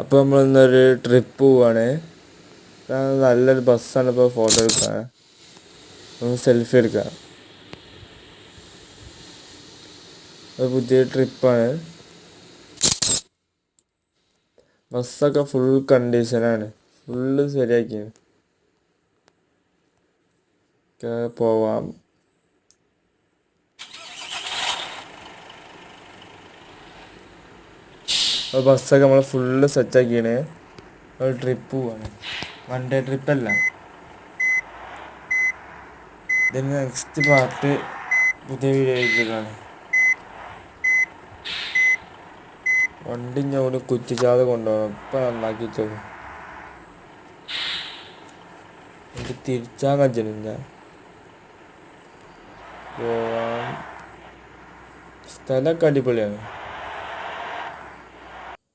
അപ്പോൾ നമ്മൾ ഇന്നൊരു ട്രിപ്പ് പോവാണ്. നല്ലൊരു ബസ്സാണ്. ഇപ്പോൾ ഫോട്ടോ എടുക്കാൻ ഒന്ന് സെൽഫി എടുക്കാം. ഒരു പുതിയ ട്രിപ്പാണ്. ബസ്സൊക്കെ ഫുൾ കണ്ടീഷനാണ്, ഫുള്ള് ശരിയാക്കിയാണ്. പോവാം. ബസ്സൊക്കെ നമ്മൾ ഫുള്ള് സെറ്റാക്കിയാണ്. ഒരു ട്രിപ്പ് പോവാണ്, 1 ഡേ ട്രിപ്പല്ല. ഇതിന് നെക്സ്റ്റ് പാർട്ട് പുതിയ വീഡിയോ ആയിട്ടാണ്. വണ്ടി ഞാൻ കുറ്റിച്ചാതെ കൊണ്ടുപോകണം. ഇപ്പം നന്നാക്കിയിട്ടുള്ളൂ. എനിക്ക് തിരിച്ചാൻ കഴിയുന്നില്ല. പോവാൻ സ്ഥലമൊക്കെ അടിപൊളിയാണ്.